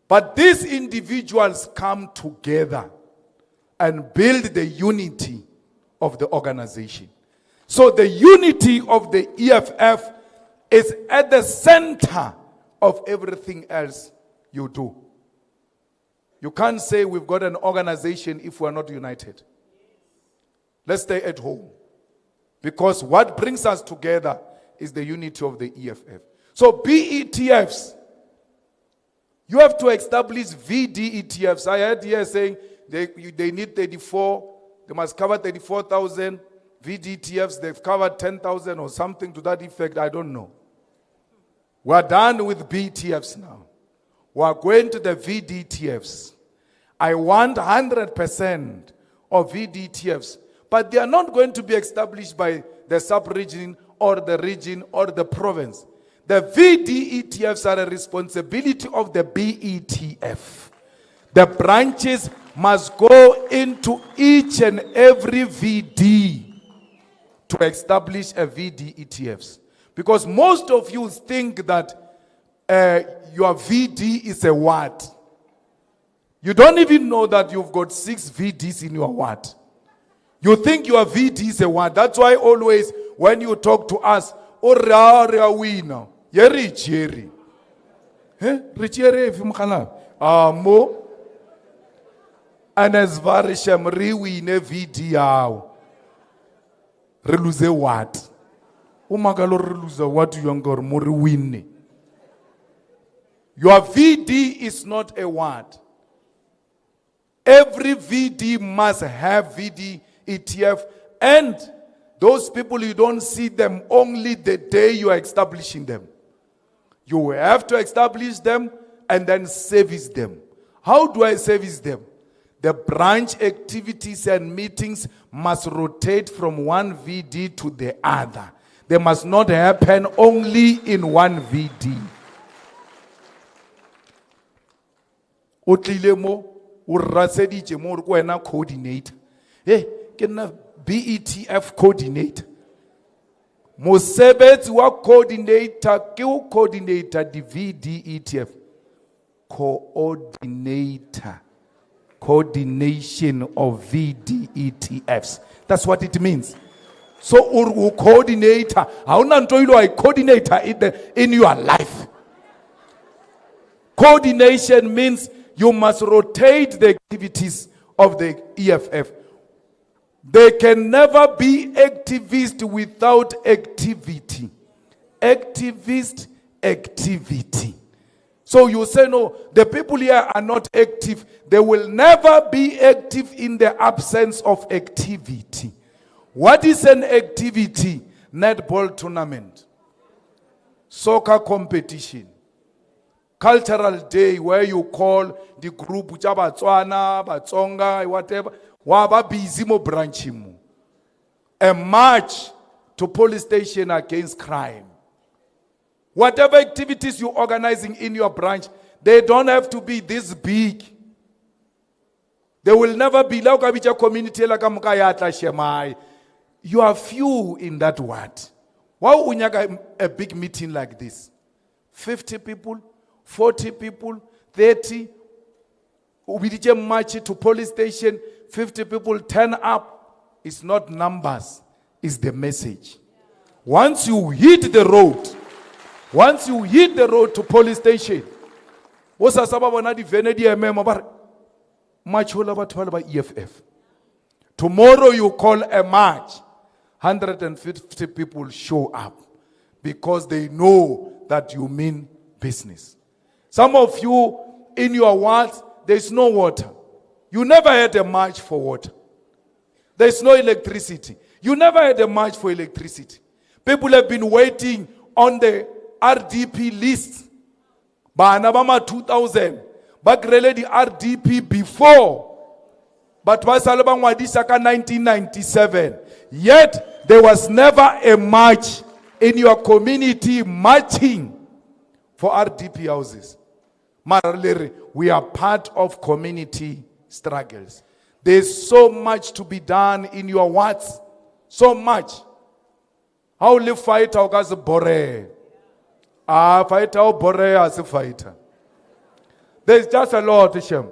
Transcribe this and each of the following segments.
But these individuals come together and build the unity of the organization. So the unity of the EFF is at the center of everything else you do. You can't say we've got an organization if we're not united. Let's stay at home. Because what brings us together is the unity of the EFF. So BETFs, you have to establish VDETFs. I heard here saying they need 34, they must cover 34,000. VDETFs, they've covered 10,000 or something to that effect. I don't know. We're done with BETFs now. We're going to the VDETFs. I want 100% of VDETFs, but they are not going to be established by the sub-region or the region or the province. The VDETFs are a responsibility of the BETF. The branches must go into each and every VD to establish a VDETFs. Because most of you think that your VD is a ward. You don't even know that you've got 6 VDs in your ward. You think your VD is a ward. That's why always when you talk to us, winner. Rich Yeri. Rich Yeri if you mo. And as Varishem re-win VD out. Re lose what? Umagalo re lose what younger more win. Your VD is not a word. Every VD must have VD ETF, and those people you don't see them only the day you are establishing them. You have to establish them and then service them. How do I service them? The branch activities and meetings must rotate from one VD to the other. They must not happen only in one VD. Otlilemo urasedije mo kwena coordinator. Ke na BETF coordinator. Mosebetsi wa coordinator ke o coordinator di VDETF. Coordinator. Coordination of VDETFs. That's what it means. So coordinator, hauna nto ilo I coordinator in your life. Coordination means you must rotate the activities of the EFF. They can never be activist without activity. Activist, activity. So you say, no, the people here are not active. They will never be active in the absence of activity. What is an activity? Netball tournament, soccer competition, cultural day where you call the group Batswana, Batsonga, whatever, waba busy mo branching. A march to police station against crime. Whatever activities you're organizing in your branch, they don't have to be this big. They will never be like a community like a Mukayatla Shemai. You are few in that word. Why would you a big meeting like this? 50 people, 40 people, 30. We march to police station, 50 people turn up. It's not numbers, it's the message. Once you hit the road to police station, EFF. Tomorrow you call a march, 150 people show up because they know that you mean business. Some of you in your wards, there's no water. You never had a march for water. There's no electricity. You never had a march for electricity. People have been waiting on the RDP list. Banabama 2000. Bakrele the RDP before. But Wasalabang Wadisaka 1997. Yet there was never a march in your community marching for RDP houses. We are part of community struggles. There's so much to be done in your wards. So much. How live fight out as a bore? Fight out bore as a fighter. There's just a lot, Shem.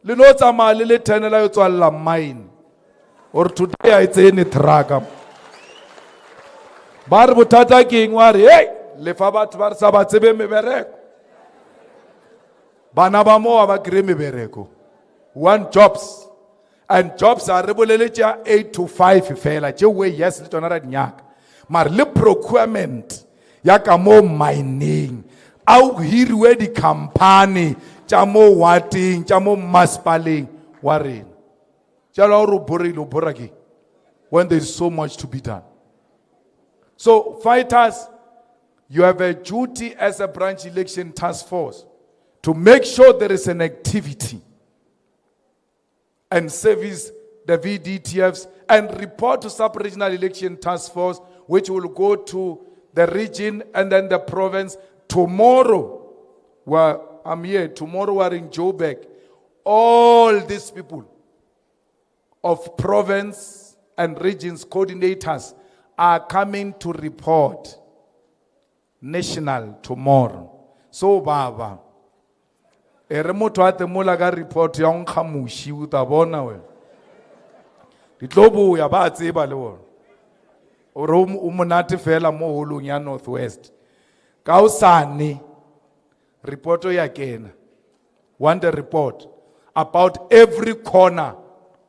Le no tsamaya le le tenela yo tswalla mine. Or today I say ni traga. Bar botata ke eng wa re, hey, le fa batho ba re sa ba tsebe mebereko. Bana ba mo ba kry mebereko. Want jobs. And jobs are bolele 8 to 5 fela. Je we yes le tsona ra dinyaka. Mar le procurement ya ka mo mining. Au hiriwe di company tja mo wating tja mo maspaling wa rena. Jalo ro boraki when there is so much to be done. So fighters, you have a duty as a branch election task force to make sure there is an activity and service the VDTFs and report to sub-regional election task force, which will go to the region and then the province. Tomorrow, I'm here. Tomorrow we're in Joburg. All these people of province and regions coordinators are coming to report national tomorrow. So, Baba, remoto ate mola ga report ya nkhamushi utabona we. Ditlobo ya ba tseba le wona. O re o monate fela mo holong ya Northwest. Ka usane report ya kena. Want a report about every corner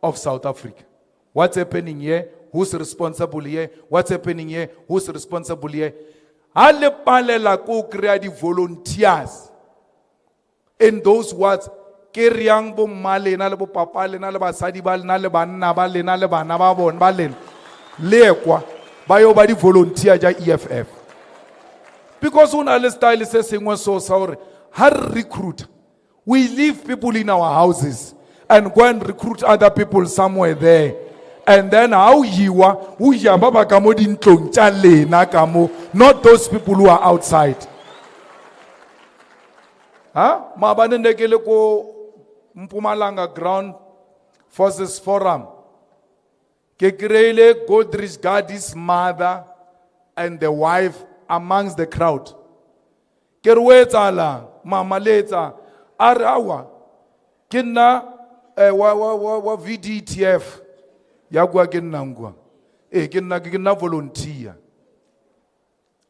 of South Africa. What's happening here? Who's responsible here? What's happening here? Who's responsible here? Ale palela ko create the volunteers. In those words, ke riang bo mmale na le bo papa le na le basadi ba le na le banna ba le na le bana ba bona ba le lekwa ba yo ba di volunteer ja EFF. Because una le style se sengwe so sa hore ha recruit, we leave people in our houses and go and recruit other people somewhere there. And then how yiwa hu ya ba ba ka mo dintlong tsa lena ka mo, not those people who are outside. Huh? Mabane nekele ko Mpumalanga Ground Forces Forum. Ke kreile Godrich Gadi's mother and the wife amongst the crowd. Ke re wetsala mama letsa are awa ke nna wa VDTF ya kwa ke nna ngwa ke nna volunteer.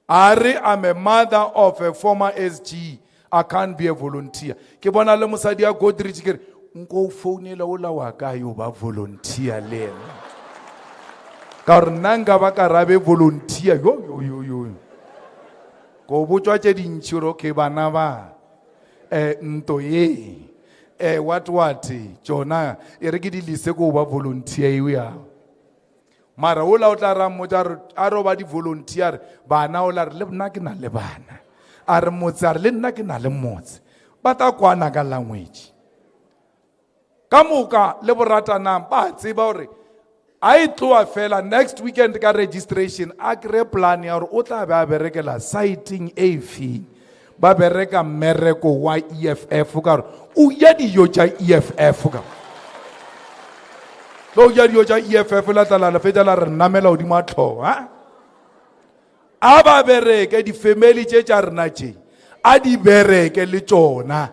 Are I'm a mother of a former SG. I can't be a volunteer. Ke bona le mosadi ya Godrich ke re nko founela o la wa ka yo ba volunteer le nna. Ka re nanga ba ka rabe volunteer yo. Go botswa tse dintshiro ke bana ba nto ye what jona e re ke di lise go ba volunteer ya. Mara o la o tla ra mo tsa a ro ba di volunteer bana o la re le nna ke na le bana. A re motse a re le nna ke na le motse ba ta kwana ka language ka moka le boratana ba tseba hore I tloa fela next weekend ka registration a kre plan ya hore o tla be a berekela sighting AV ba bereka mereko wa EFF ka hore o ya dijo tsa EFF ka lo ya dijo tsa EFF la tla la feta la re namela odimo a tlho ha aba bereke di family tse tsa rena tse a di bereke le tsona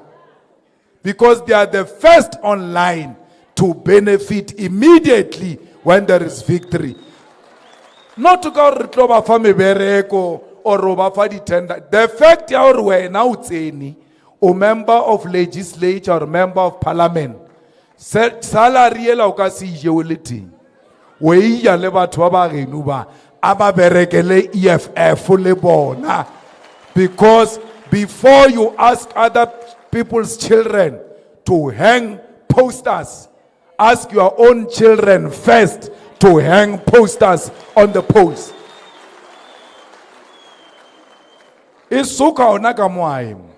because they are the first online to benefit immediately when there is victory. Not to go to ba fa mebereko or ba fa di tender. The fact ya hore wena o tseni o member of legislature or member of parliament salary ela o ka se jewe le teng we ya le batho ba genu ba aba berekele EFF le bona. Because before you ask other people's children to hang posters, ask your own children first to hang posters on the post. Isuka onaka moaim.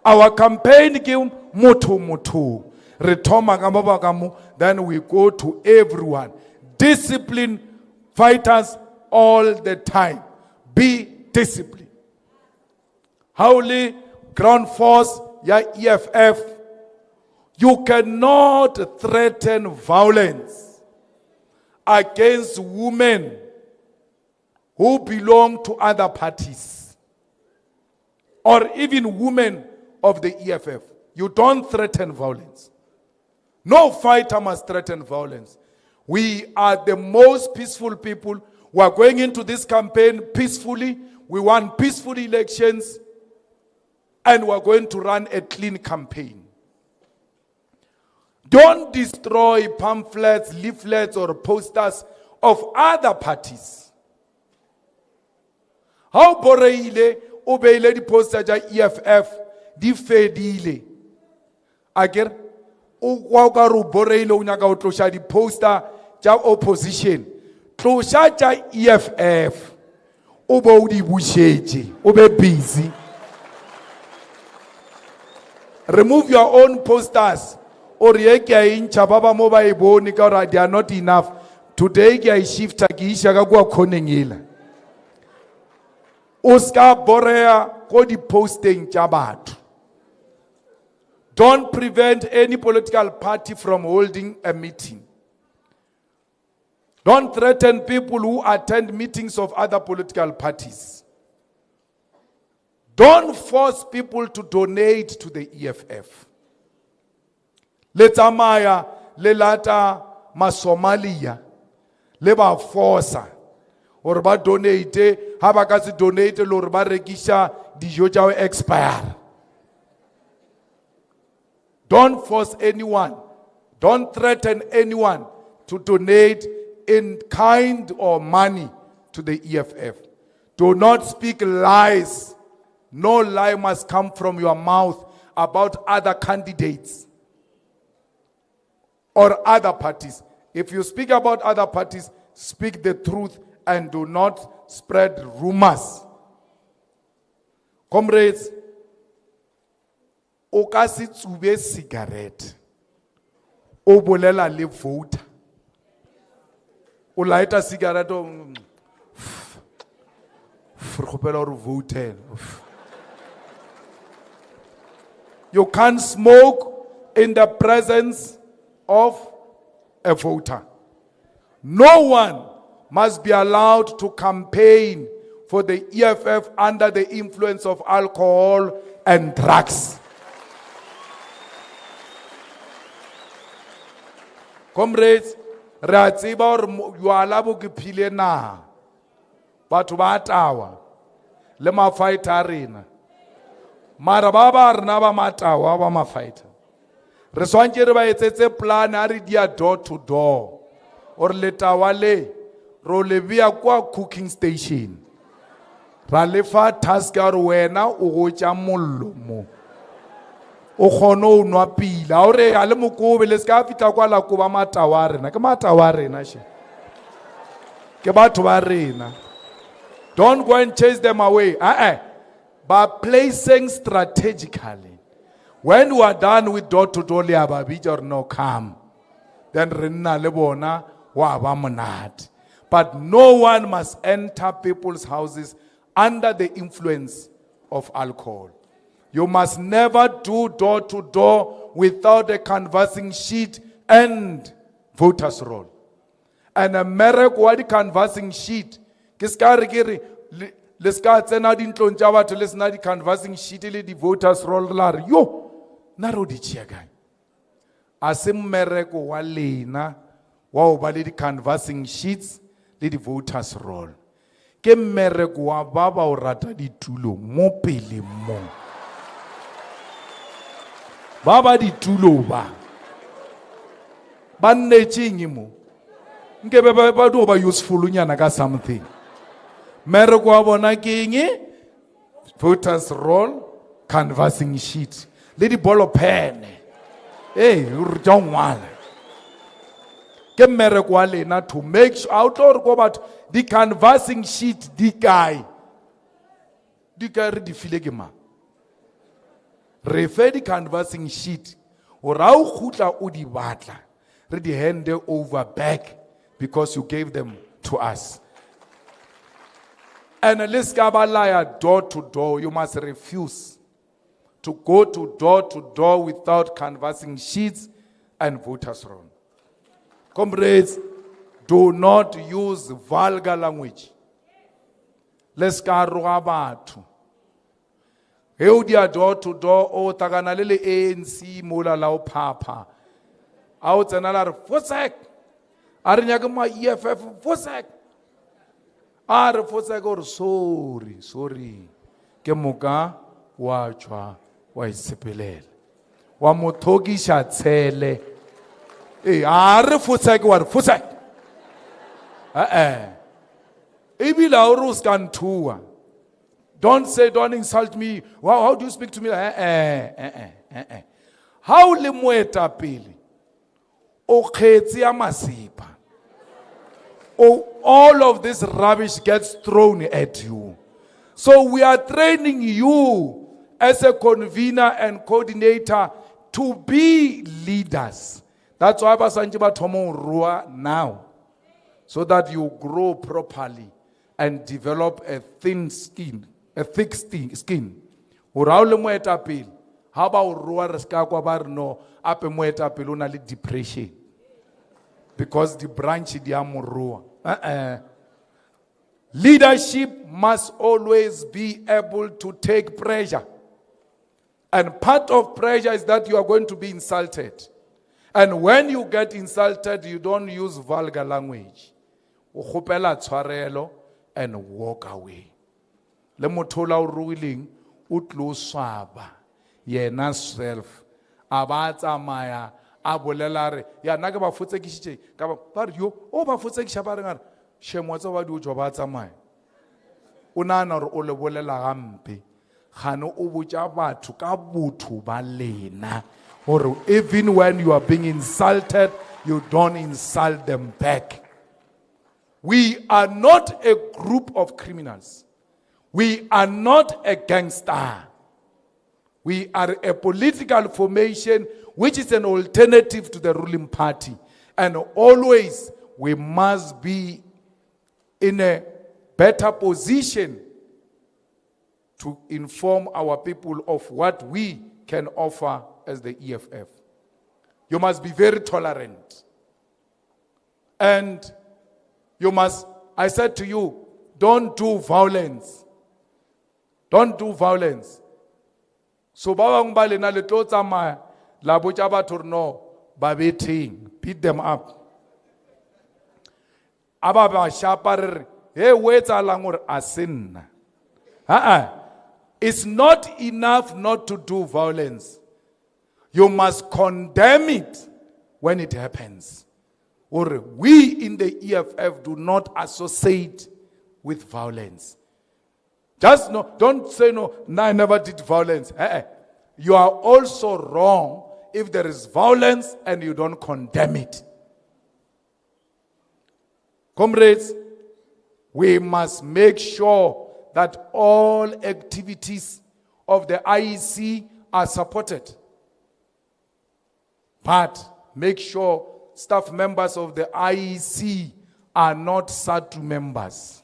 Our campaign give mutu. Retoma kamaba kamu. Then we go to everyone. Discipline fighters all the time. Be disciplined. Holy ground force ya EFF. You cannot threaten violence against women who belong to other parties or even women of the EFF. You don't threaten violence. No fighter must threaten violence. We are the most peaceful people. We are going into this campaign peacefully. We want peaceful elections. And we are going to run a clean campaign. Don't destroy pamphlets, leaflets, or posters of other parties. How boreile obeyile di poster ja EFF di fedile. Ager o kwa ka ro boreile o nyaka o tlosha di poster ja opposition. Tlosha ja EFF. O bo di bushetse, o be busy. Remove your own posters. Or ye kya incha baba mo ba iboni ka they are not enough. Today kya shifta ki isha ka kwa khonengila. Uska borea ko di posting tja batho. Don't prevent any political party from holding a meeting. Don't threaten people who attend meetings of other political parties. Don't force people to donate to the EFF. Letamaya, lelata masomalia, leba forsa, or ba donate, habakasi donate, or ba rekisha, dijoja expire. Don't force anyone, don't threaten anyone to donate in kind or money to the EFF. Do not speak lies. No lie must come from your mouth about other candidates or other parties. If you speak about other parties, speak the truth and do not spread rumors. Comrades, o ka se tsube cigarette o bolela le voter. O light a cigarette o frogopela o voter. You can't smoke in the presence of a voter. No one must be allowed to campaign for the EFF under the influence of alcohol and drugs. Comrades, re a tseba hore jwala bo ke phile naha. Batho ba tawa le mafighter a rena. Mara ba rena ba matawa ba mafighter. Re swantse re ba etsetse plan a re dia door to door. Or letawa le ro le bia kwa cooking station. Ra le fa task ya re wena o go tja mollo mo. O khono nwa pila ore a le mokobe le ska fita kwa la ko ba matawa rena ke matawa rena she. Ke batho ba rena. Don't go and chase them away. By placing strategically. When we are done with door to door, or no come, then renna lebona wa ba monate. But no one must enter people's houses under the influence of alcohol. You must never do door to door without a canvassing sheet and voters roll. And a merek wa di canvassing sheet. Kiskari kiri leska tsena di ntlong tja batho le sena di canvassing sheet le di voters roll la re yo na ro di tšea kae. A se mmereko wa lena wa ho ba le di canvassing sheets le di voters roll. Ke mmereko wa ba ba o rata ditulo mo pele mo. Ba ba ditulo ba. Ba nnetšeng mo. Nke ba do ba useful nyana ka something. Mereko wa bona ke voters roll, canvassing sheet, le di bolo pen. Hey, u don't want. Ke mereko wa lena to make sure out or go about the canvassing sheet di guy. Di ka re di file ke ma. Refer the canvassing sheet. O ra o khutla o di batla. Re di hand over back because you gave them to us. And let's go door to door. You must refuse to go to door without canvassing sheets and voters roll. Comrades, do not use vulgar language. Let's go batho. He o dia door to door o tagana le ANC mola la o papa. A o tsena la re Fosek. A re nyaka ma EFF Fosek. A re Fosek o re sorry. Ke moka wa chwa wa isepelele. Wa mothogisha tshele. A re Fosek wa re Fosek. Ibila o re ska nthua. Don't say, don't insult me. How do you speak to me? How le moetapele o kgetsi ya masipa. All of this rubbish gets thrown at you. So we are training you as a convener and coordinator to be leaders. That's why basanji ba thomo rua now, so that you grow properly and develop a thin skin. A thick skin. Uraule moetapele. How about rua reska kwa ba re no ape moetapele o na le depression. Because the branch di amorua. Leadership must always be able to take pressure. And part of pressure is that you are going to be insulted. And when you get insulted, you don't use vulgar language. Ukopela tshwarelo and walk away. Le mothola o ruileng o tlo swaba yena self aba tsamaya a bolela re ya nna ke ba fotsekisitse ka ba re yo o ba fotsekisha ba re ngara shemotse ba di o jwa ba tsamaya o nana re o le bolela gampe gane o botsa batho ka botho ba lena or even when you are being insulted you don't insult them back. We are not a group of criminals. We are not a gangster. We are a political formation which is an alternative to the ruling party. And always we must be in a better position to inform our people of what we can offer as the EFF. You must be very tolerant. And you must, I said to you, don't do violence. Don't do violence. So bawang ba lena le tlo tsamaya la botsa batho re no ba betheng, beat them up. Aba ba shapa re he o etsalang gore a senna. It's not enough not to do violence. You must condemn it when it happens. Or we in the EFF do not associate with violence. Just no, don't say no, I never did violence. You are also wrong if there is violence and you don't condemn it. Comrades, we must make sure that all activities of the IEC are supported. But make sure staff members of the IEC are not SADU members.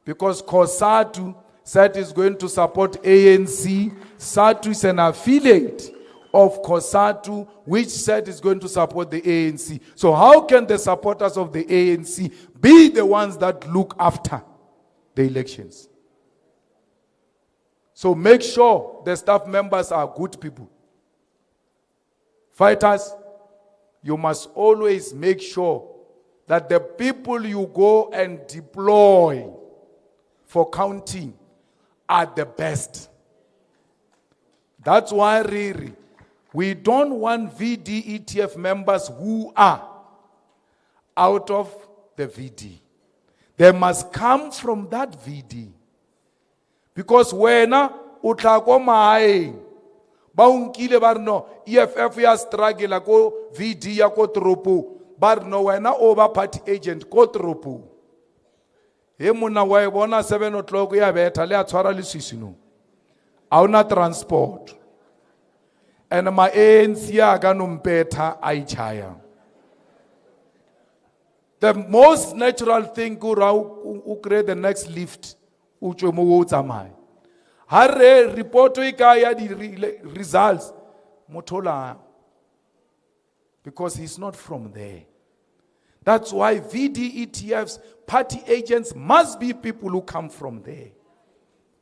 Because COSATU said is going to support ANC. SADU is an affiliate of COSATU, which said is going to support the ANC. So how can the supporters of the ANC be the ones that look after the elections? So make sure the staff members are good people. Fighters, you must always make sure that the people you go and deploy for counting are the best. That's why really, we don't want VD-ETF members who are out of the VD. They must come from that VD. Because when utlako mahaeng ba unkile ba re no EFF ya struggle ko VD ya ko tropo ba re no wena over party agent ko tropo he mona wa e bona 7 o'clock ya betha le a tshwara le sisino a una transport and ma ANC ya ka no mpetha a ichaya. The most natural thing ku create the next lift u tswe mo o tsamaya ha re report e ka ya di results motola because he's not from there. That's why VD-ETF's party agents must be people who come from there.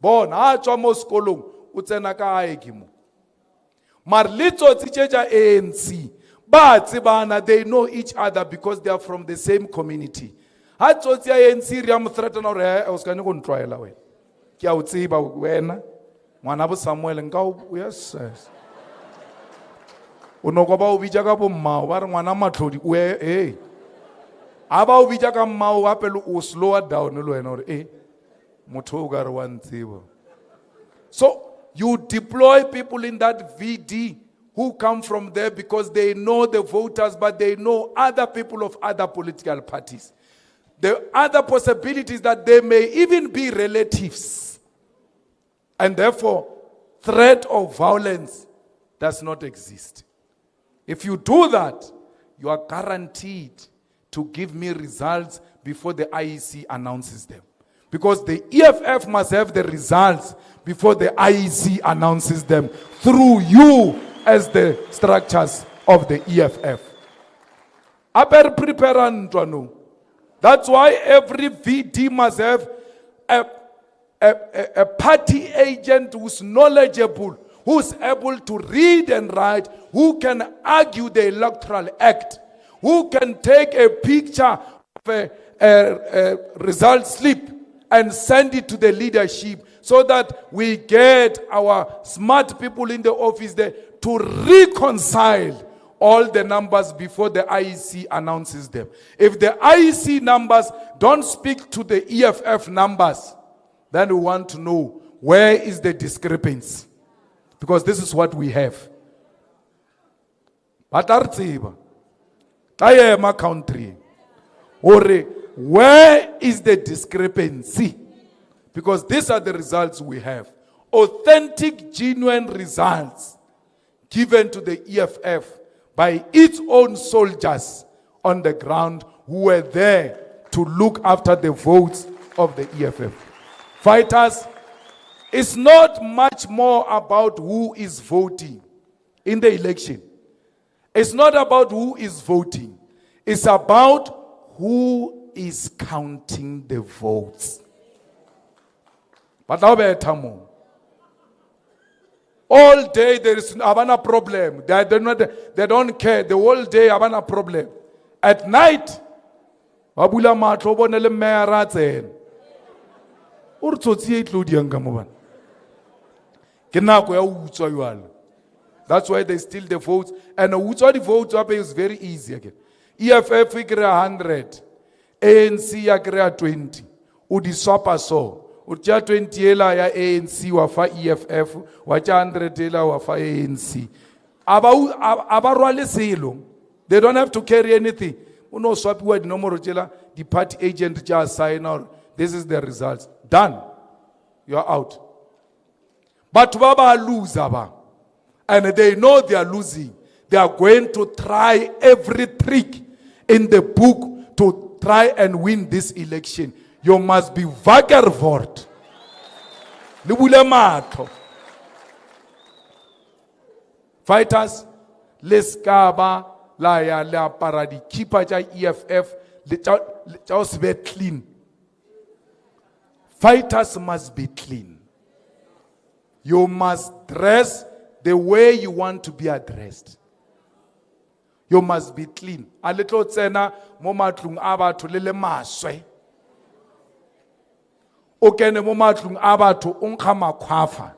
Bon, ha tswa mo sekolong o tsena ka gae ke mo. Mar le tsotsi tše tša ANC ba tsebana, they know each other because they are from the same community. Ha tsotsi ya ANC re ya mo threatena gore o se ka go ntlwaela wena. Ke a o tseba wena ngwana bo Samuel nka o yes. O no go ba o bitša ka bo mmao ba re ngwana matlhodi o a ba o bitša ka mmao gape le o slower down le wena gore motho o ka re wa ntseba. So you deploy people in that VD who come from there because they know the voters, but they know other people of other political parties. The other possibilities that they may even be relatives. And therefore, threat of violence does not exist. If you do that, you are guaranteed to give me results before the IEC announces them. Because the EFF must have the results before the IEC announces them through you as the structures of the EFF. That's why every VD must have a party agent who's knowledgeable, who's able to read and write, who can argue the Electoral Act, who can take a picture of a result slip and send it to the leadership so that we get our smart people in the office there to reconcile all the numbers before the IEC announces them. If the IEC numbers don't speak to the EFF numbers, then we want to know where is the discrepancy. Because this is what we have. But I am a country. Where is the discrepancy? Because these are the results we have. Authentic, genuine results given to the EFF by its own soldiers on the ground who were there to look after the votes of the EFF. Fighters, it's not much more about who is voting in the election. It's not about who is voting. It's about who is counting the votes. But now all day there is a problem. They don't care. The whole day a problem. At night, that's why they steal the votes. And the votes is very easy again. EFF 100, ANC 20. Udi swapa so. Ucha 20 ela ya ANC wafa EFF, wacha 100 ela wafa ANC. Abarwale silo. They don't have to carry anything. Uno swap word no more jela. The party agent just sign out. This is the results. Done. You are out. But Baba lose aba. And they know they are losing. They are going to try every trick in the book to try and win this election. You must be vagabond. Fighters, let's kaba la ya la paradi keeper ja EFF just be clean. Fighters must be clean. You must dress the way you want to be addressed. You must be clean. A little tsena mo matlung a batho le le maswe. O kene mo matlung a batho o nkga makhwafa.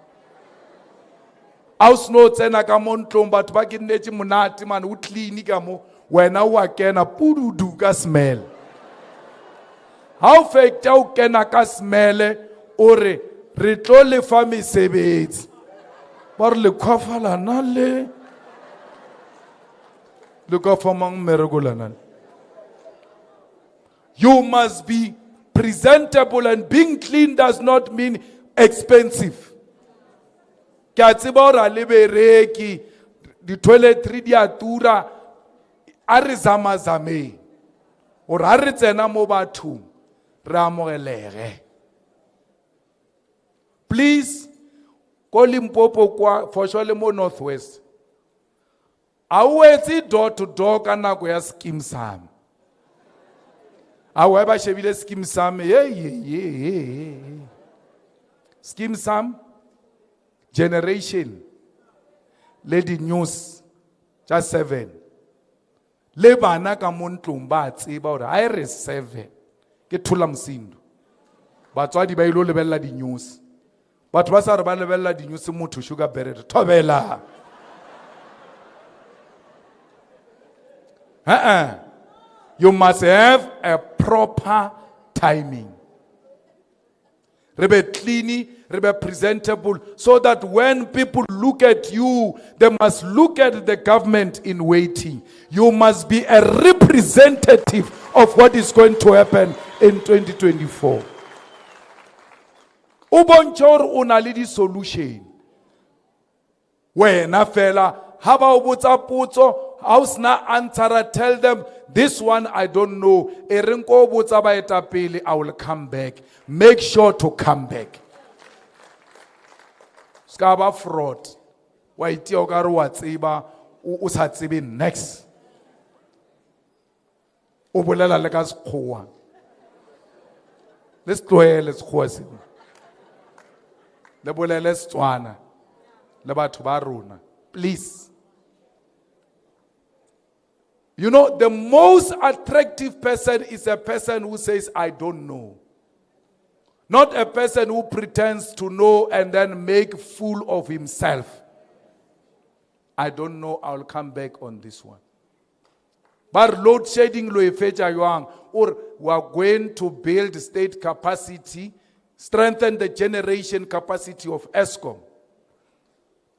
A o sno tsena ka mo ntlong batho ba ke nnetse monate man o clean ka mo wena o a kena pududu ka smell. How fake o kena ka smell o re re tlo le fa mesebetsi. Ba re le khwafa la na le you must be presentable, and being clean does not mean expensive. The toiletry di atura a re zamazame or a re tsena mo bathong re amogelege. Please, ko Limpopo kwa for sure mo Northwest. Awetsi door to door ka nako ya scheme sam. Awe ba shebile scheme sam scheme sam generation, lady news, just 7. Le bana ka mo ntlong ba tseba hore ha re 7 ke thula msindo. Batswadi ba ilo lebella di news. Batho ba sa re ba lebella di news motho sugar beret thobela. You must have a proper timing. Rebe clean, rebe presentable, so that when people look at you, they must look at the government in waiting. You must be a representative of what is going to happen in 2024. Ubonchor unalidi solution. Wena fela, haba ubutsa putso, house na ansara, tell them, this one I don't know. Erenko ubutsa ba etapele, I will come back. Make sure to come back. Skaba fraud. Wa iti okaru wa tsiba, o sa tsibe next. O bolela le ka sekgowa. Let's tlohele sekgowa se. Le bolele Setswana. Le batho ba rona. Please. You know, the most attractive person is a person who says, I don't know. Not a person who pretends to know and then make fool of himself. I don't know, I'll come back on this one. But load shedding lo efetja yoang, or we are going to build state capacity, strengthen the generation capacity of ESCOM.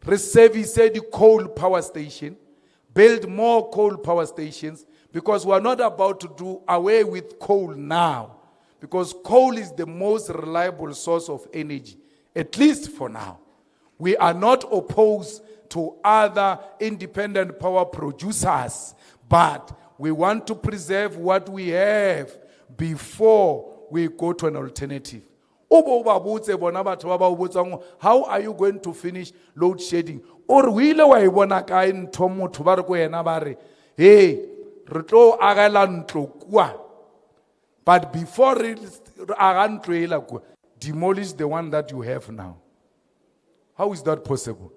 Reservice the coal power station, build more coal power stations, because we are not about to do away with coal now. Because coal is the most reliable source of energy, at least for now. We are not opposed to other independent power producers, but we want to preserve what we have before we go to an alternative. How are you going to finish load shedding? Or will I wanna kain tomu tubarko enabare? Hey, reto agalan. But before demolish the one that you have now. How is that possible?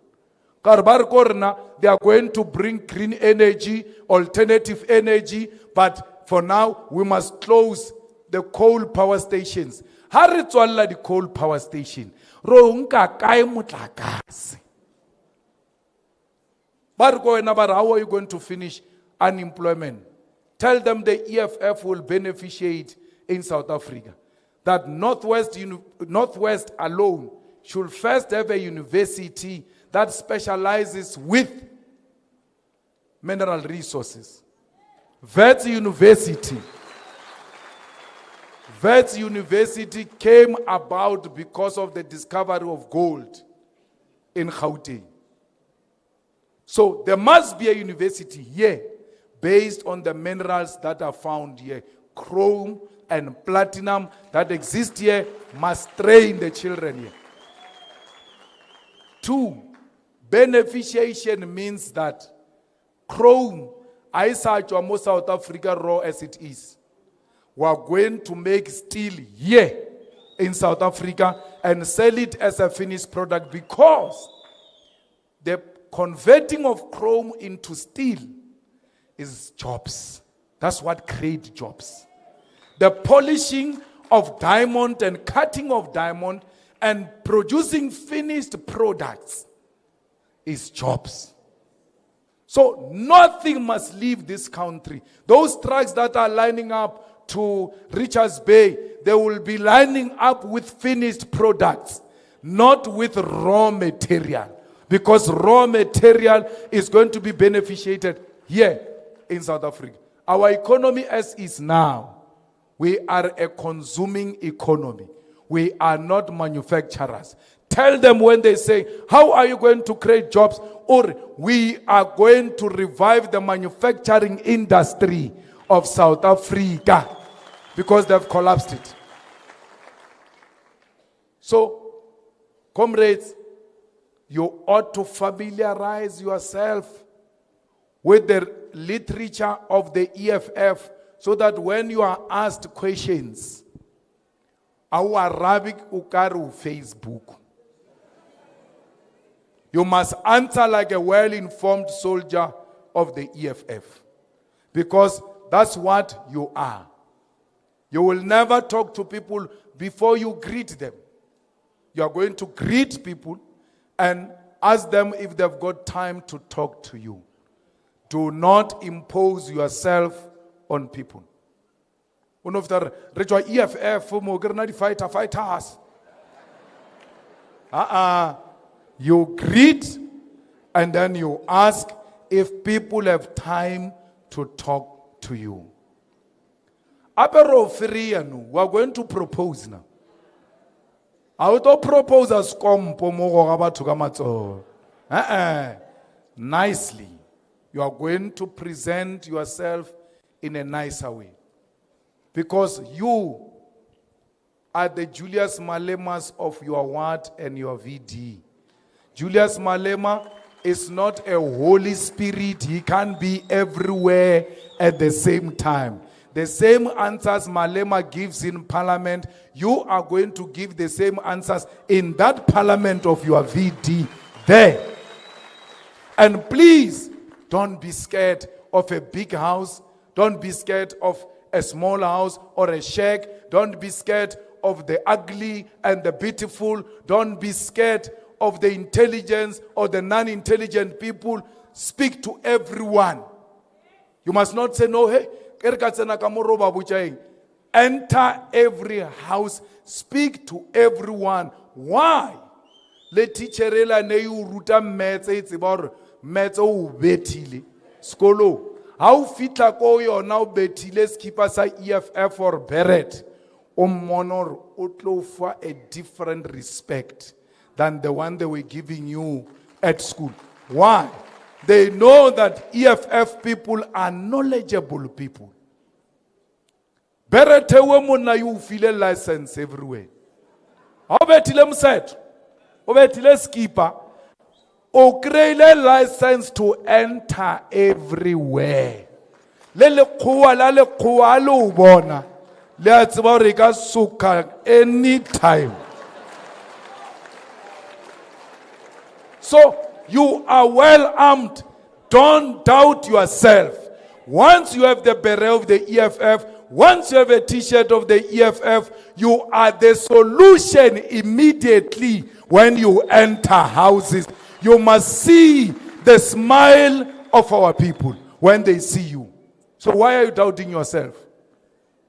They are going to bring green energy, alternative energy, but for now we must close the coal power stations. Haritswalla the coal power station. How are you going to finish unemployment? Tell them the EFF will beneficiate in South Africa. That Northwest alone should first have a university that specializes with mineral resources. Wits University came about because of the discovery of gold in Gauteng. So there must be a university here based on the minerals that are found here. Chrome and platinum that exist here must train the children here. 2, beneficiation means that chrome, I search almost South Africa raw as it is. We are going to make steel here in South Africa and sell it as a finished product, because the converting of chrome into steel is jobs. That's what creates jobs. The polishing of diamond and cutting of diamond and producing finished products is jobs. So nothing must leave this country. Those trucks that are lining up to Richards Bay, they will be lining up with finished products, not with raw material. Because raw material is going to be beneficiated here in South Africa. Our economy as is now, we are a consuming economy. We are not manufacturers. Tell them when they say, how are you going to create jobs? Or we are going to revive the manufacturing industry of South Africa, because they've collapsed it. So, comrades, you ought to familiarize yourself with the literature of the EFF, so that when you are asked questions, our Arabic ukaru Facebook. You must answer like a well-informed soldier of the EFF. Because that's what you are. You will never talk to people before you greet them. You are going to greet people and ask them if they've got time to talk to you. Do not impose yourself on people. One of the EFF, fighters. You greet and then you ask if people have time to talk to you. We are going to propose now. I will propose as nicely. You are going to present yourself in a nicer way. Because you are the Julius Malemas of your ward and your VD. Julius Malema is not a Holy Spirit. He can't be everywhere at the same time. The same answers Malema gives in parliament, you are going to give the same answers in that parliament of your VD there. And please, don't be scared of a big house. Don't be scared of a small house or a shack. Don't be scared of the ugly and the beautiful. Don't be scared of the intelligence or the non-intelligent people. Speak to everyone. You must not say, no, hey, enter every house. Speak to everyone. Why? Le teacherela ne you ruta metse it's about metse o betile. Skolo. How fitla ko yona o betile skipper sa EFF or Beret. Monor utlo for a different respect than the one they were giving you at school. Why? They know that EFF people are knowledgeable people. Beretewe mona you feel a license everywhere. Obetile mset. Obetile skipper. O create license to enter everywhere. Lele kuwa lale kuwa lo bona. Let's work suka anytime. So you are well armed. Don't doubt yourself. Once you have the beret of the EFF, once you have a t-shirt of the EFF, you are the solution immediately when you enter houses. You must see the smile of our people when they see you. So why are you doubting yourself?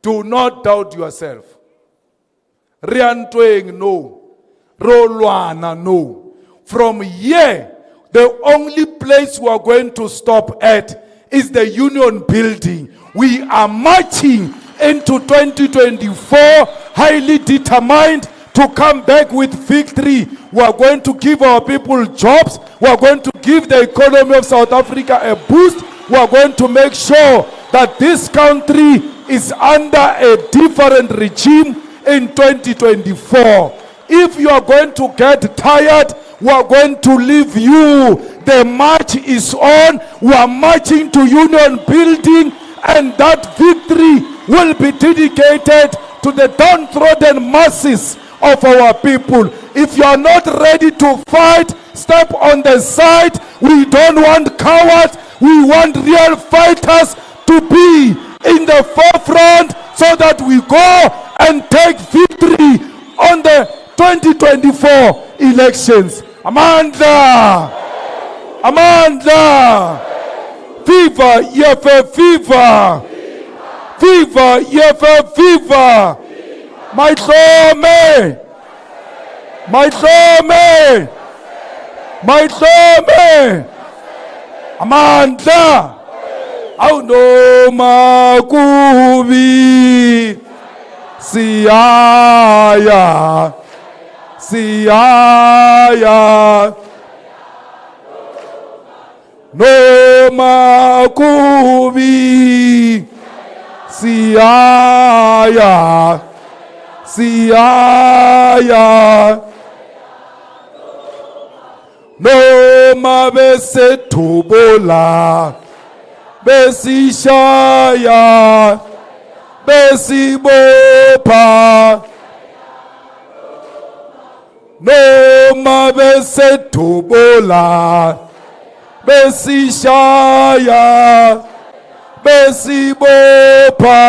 Do not doubt yourself. Riantoeng, no. Rolwana, no. From here, the only place we are going to stop at is the Union Building. We are marching into 2024, highly determined to come back with victory. We are going to give our people jobs. We are going to give the economy of South Africa a boost. We are going to make sure that this country is under a different regime in 2024. If you are going to get tired, we are going to leave you. The march is on. We are marching to Union Building, and that victory will be dedicated to the downtrodden masses of our people. If you are not ready to fight, step on the side. We don't want cowards. We want real fighters to be in the forefront so that we go and take victory on the 2024 elections. Amanda! Amanda! Viva EFF, viva! Viva EFF, viva! My Tome! My Tome! My Tome! Amanda! Auno makubi siaya siaya no makubi siaya siaya no mabese tubola besishaya besibopha noma besedubula besishaya besibopha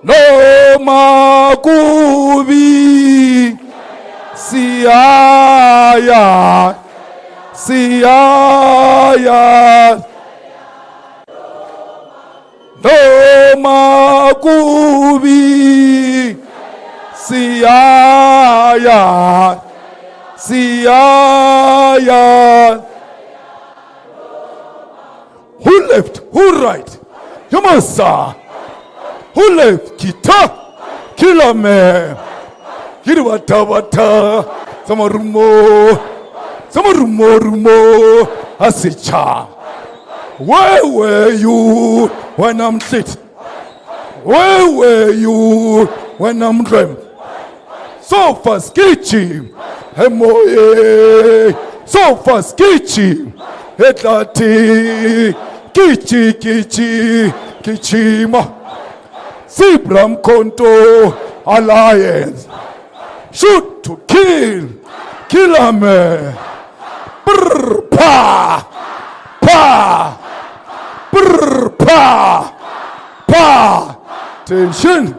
noma kubi siyaya siyaya noma kubi siyaya siyaya. Who left? Who right? Yamasa. Who left? Kita. Kilame. Kirwata. Samarumo. Rumo. Asicha. Where were you when I'm sick? Where were you when I'm dreamt? So fast kichi. Hemoye. So fast kichi. Etlati. Kichima. Sibram Konto Alliance. Shoot to kill. Kilame. Brr pa. Brr pa. Tension.